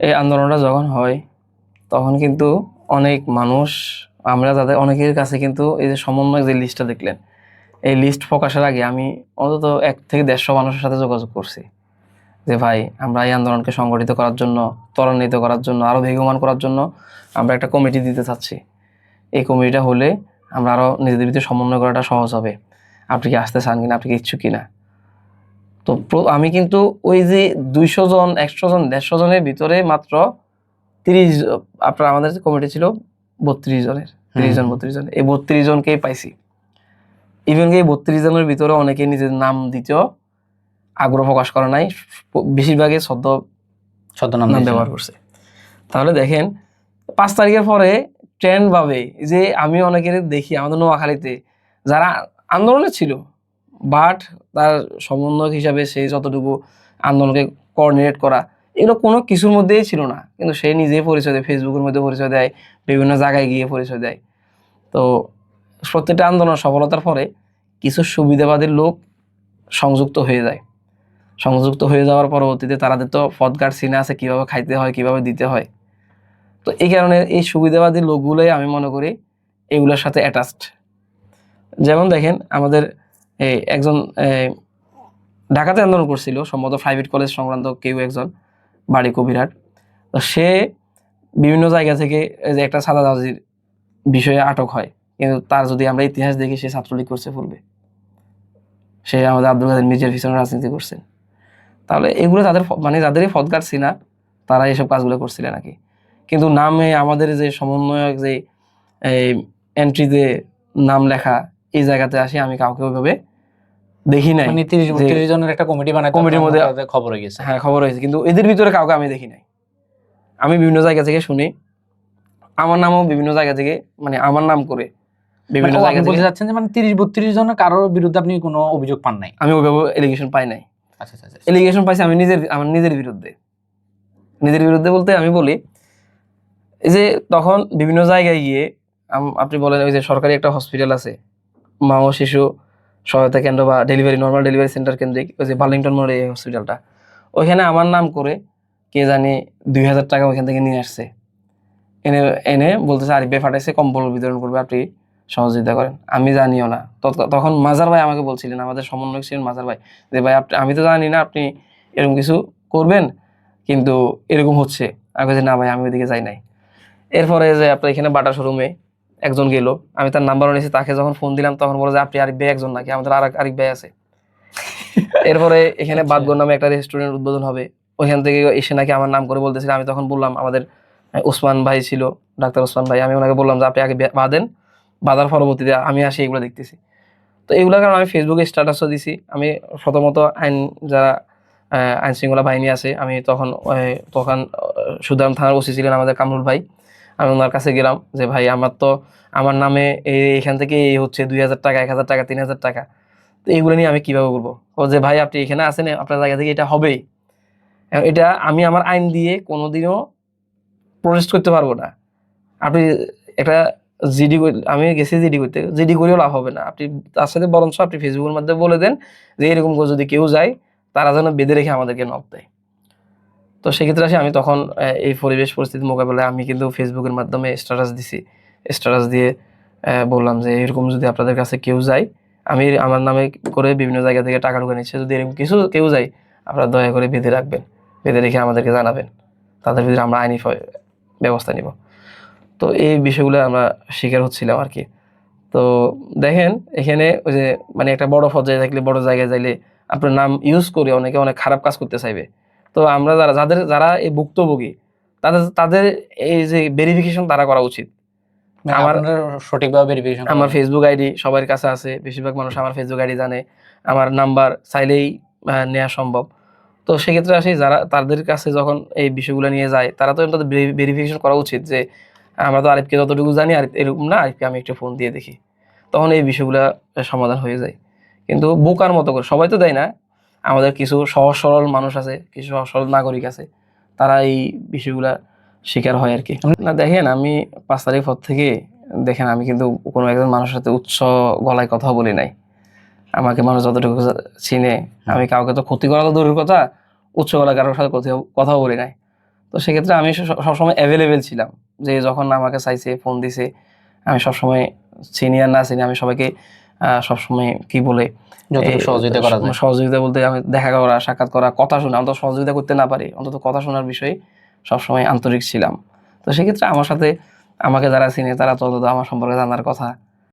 এই আন্দোলনটা যখন হয় তখন কিন্তু অনেক মানুষ, আমরা তাদের অনেকের কাছে কিন্তু এই যে সমন্বয় যে লিস্টটা দেখলেন, এই লিস্ট প্রকাশের আগে আমি অন্তত 1 থেকে 150 মানুষের সাথে যোগাযোগ করছি যে ভাই আমরা এই আন্দোলনকে সংগঠিত করার জন্য, ত্বরান্বিত করার জন্য, আরো বেগবান করার জন্য আমরা একটা কমিটি দিতে চাচ্ছি। এই কমিটিটা হলে আমরা আরো নিজেদের ভিতরে সমন্বয় করাটা সহজ হবে। আপনি কি আসতে চান কিনা, আপনি কি ইচ্ছুক কিনা? তো আমি কিন্তু ওই যে 200 জন, 100 জন, 150 জনের ভিতরে মাত্র 30, আপনার আমাদের কমিটি ছিল 32 জনের, 30 জন 32 জন, এই 32 জনকেই পাইছি। ইভেন এই 32 জনের ভিতরে অনেকে নিজের নাম দিতেও আগ্রহ প্রকাশ করে নাই, বেশিরভাগই ছদ্মনাম ব্যবহার করছে। তাহলে দেখেন 5 তারিখের পরে ট্রেন্ড ভাবে যে আমি অনেকের দেখি আমাদের নোয়াখালীতে যারা আন্দোলনে ছিল, বাট তার সমন্বয়ক হিসাবে সে যতটুকু আন্দোলনকে কোঅর্ডিনেট করা, এগুলো কোনো কিছুর মধ্যেই ছিল না, কিন্তু সে নিজেই পরিচয় দেয়, ফেসবুকের মধ্যে পরিচয় দেয়, বিভিন্ন জায়গায় গিয়ে পরিচয় দেয়। তো প্রত্যেকটা আন্দোলন সফলতার পরে কিছু সুবিধাবাদী লোক সংযুক্ত হয়ে যায়। সংযুক্ত হয়ে যাওয়ার পরবর্তীতে তাদের তো পথঘাট চিনা আছে, কিভাবে খাইতে হয়, কিভাবে দিতে হয়। তো এই কারণে এই সুবিধাবাদী লোকগুলোই আমি মনে করি এগুলোর সাথে অ্যাটাচড। যেমন দেখেন আমাদের একজন ঢাকাতে আন্দোলন করছিল, সম্ভবত প্রাইভেট কলেজ সংক্রান্ত কেউ একজন, বাড়ি কবিরহাট। তো সে বিভিন্ন জায়গা থেকে যে একটা সাদাবাজির বিষয়ে আটক হয়, কিন্তু তার যদি আমরা ইতিহাস দেখি সে ছাত্রলীগ করছে পূর্বে, সে আমাদের আব্দুল কাদের মির্জার পিছনে রাজনীতি করছেন। তাহলে এগুলো তাদের মানে যাদেরই পথঘাট চিনা তারা এইসব কাজগুলো করছিলেন নাকি। কিন্তু নামে আমাদের যে সমন্বয়ক যে এন্ট্রিতে নাম লেখা, এই জায়গাতে আসি আমি কাউকে ওইভাবে দেখি নাই। 30 জনের একটা কমিটি বানায়, কমিটির মধ্যে খবর হয়ে গেছে। হ্যাঁ, খবর হয়েছে, কিন্তু এদের ভিতরে কাউকে আমি দেখি নাই। আমি বিভিন্ন জায়গা থেকে শুনি, আমার নামও বিভিন্ন জায়গা থেকে, মানে আমার নাম করে বিভিন্ন জায়গা থেকে। বলতে যাচ্ছেন যে মানে 30-32 জনের কারোর বিরুদ্ধে আপনি কোনো অভিযোগ পান নাই? আমি ওইভাবে এলিগেশন পাই নাই। আচ্ছা আচ্ছা, এলিগেশন পাইছি আমি আমার নিজের বিরুদ্ধে। নিজের বিরুদ্ধে বলতে আমি বলি এই যে তখন বিভিন্ন জায়গায় গিয়ে আপনি বলেন ওই যে সরকারি একটা হসপিটাল আছে, মা ও শিশু সহায়তা কেন্দ্র বা নর্মাল ডেলিভারি সেন্টার কেন্দ্রিক, ওই যে বার্লিংটন মোড়ে এই হসপিটালটা, ওইখানে আমার নাম করে কে জানি 2000 টাকা ওইখান থেকে নিয়ে আসছে, এনে এনে বলতেছে আরিফ ভাই পাঠাইছে, কম্বল বিতরণ করবে, আপনি সহযোগিতা করেন। আমি জানিও না। তখন মাজার ভাই আমাকে বলছিলেন, আমাদের সমন্বয়ক ছিলেন মাজার ভাই, যে ভাই আমি তো জানি না আপনি এরকম কিছু করবেন, কিন্তু এরকম হচ্ছে। আমি বলছি না ভাই, আমি ওইদিকে যাই নাই। এরপরে যে আপনার এখানে বাটা শোরুমে একজন গেল, আমি তার নাম্বারও নিয়েছি, তাকে যখন ফোন দিলাম তখন বলে যে আপনি আরিফ ভাই একজন নাকি, আমাদের আর আরিফ ভাই আছে। এরপরে এখানে বাদগর নামে একটা রেস্টুরেন্ট উদ্বোধন হবে, ওইখান থেকে এসে নাকি আমার নাম করে বলতেছিল। আমি তখন বললাম, আমাদের ওসমান ভাই ছিল, ডাক্তার ওসমান ভাই, আমি ওনাকে বললাম যে আপনি আগে বাঁধেন, বাঁধার পরবর্তীতে আমি আসি এগুলো দেখতেছি। তো এইগুলোর কারণে আমি ফেসবুকে স্ট্যাটাসও দিছি। আমি প্রথমত যারা আইন শৃঙ্খলা বাহিনী আছে, আমি তখন সুদাম থানার ওসি ছিলেন আমাদের কামরুল ভাই, আমি ওনার কাছে গেলাম যে ভাই আমার নামে এখান থেকে এই হচ্ছে 2000 টাকা, 1000 টাকা, 3000 টাকা, তো এইগুলো নিয়ে আমি কিভাবে বলবো? ও যে ভাই আপনি এখানে আছেন, আপনার জায়গা থেকে এটা হবেই, এটা আমি আমার আইন দিয়ে কোনোদিনও প্রোটেস্ট করতে পারবো না। আপনি একটা জিডি, আমি গেছি জিডি করতে, জিডি করেও লাভ হবে না। আপনি তার সাথে বরঞ্চ আপনি ফেসবুকের মাধ্যমে বলে দেন যে এরকম যদি কেউ যায় তারা যেন বেঁধে রেখে আমাদেরকে নক দেয়। তো সেক্ষেত্রে আসি আমি তখন এই পরিবেশ পরিস্থিতি মোকাবেলায় আমি কিন্তু ফেসবুকের মাধ্যমে স্ট্যাটাস দিছি। স্ট্যাটাস দিয়ে বললাম যে এরকম যদি আপনাদের কাছে কেউ যায়, আমি আমার নামে করে বিভিন্ন জায়গা থেকে টাকা ঢুকে নিচ্ছে, যদি এরকম কিছু কেউ যায় আপনারা দয়া করে বেঁধে রাখবেন, বেঁধে রেখে আমাদেরকে জানাবেন, তাদের ভিতরে আমরা আইনি ব্যবস্থা নিব। তো এই বিষয়গুলো আমরা শিকার হচ্ছিলাম আর কি। তো দেখেন এখানে ওই যে মানে একটা বড় পর্যায়ে থাকলে, বড় জায়গায় যাইলে আপনার নাম ইউজ করে অনেকে অনেক খারাপ কাজ করতে চাইবে। তো আমরা যারা এই ভুক্তভোগী তাদের এই যে ভেরিফিকেশন তারা করা উচিত। আমার সঠিকভাবে ভেরিফিকেশন, আমার ফেসবুক আইডি সবার কাছে আছে, বেশিরভাগ মানুষ আমার ফেসবুক আইডি জানে, আমার নাম্বার চাইলেই নেওয়া সম্ভব। তো সেক্ষেত্রে আসি যারা তাদের কাছে যখন এই বিষয়গুলো নিয়ে যায়, তারা তো তাদের ভেরিফিকেশন করা উচিত যে আমরা তো আরিফকে যতটুকু জানি আরিফ এরকম না, আরিফকে আমি একটু ফোন দিয়ে দেখি, তখন এই বিষয়গুলো সমাধান হয়ে যায়। কিন্তু বোকার মতো করে সবাই তো দেয় না, আমাদের কিছু সহজ সরল মানুষ আছে, কিছু সহজ সরল নাগরিক আছে, তারা এই বিষয়গুলা শিকার হয় আর কি। না দেখেন, আমি 5 তারিখ পর থেকে দেখেন আমি কিন্তু কোনো একজন মানুষের সাথে উচ্চ গলায় কথা বলি নাই। আমাকে মানুষ যতটুকু চিনে, আমি কাউকে তো ক্ষতি করা তো দূরের কথা, উচ্চ গলায় কারোর সাথে কথাও বলি নাই। তো সেক্ষেত্রে আমি সবসময় অ্যাভেলেবেল ছিলাম, যে যখন আমাকে চাইছে ফোন দিছে আমি সবসময় সিনিয়র না সিনিয়র আমি সবাইকে সবসময় কি বলে যতটুকু সহযোগিতা করা যায়। সহযোগিতা বলতে আমি দেখা করা, সাক্ষাৎ করা, কথা শোনা, অন্তত সহযোগিতা করতে না পারি অন্তত কথা শোনার বিষয়ে সবসময় আন্তরিক ছিলাম। তো সেক্ষেত্রে আমার সাথে আমাকে যারা চিনে তারা তো অন্তত আমার সম্পর্কে জানার কথা,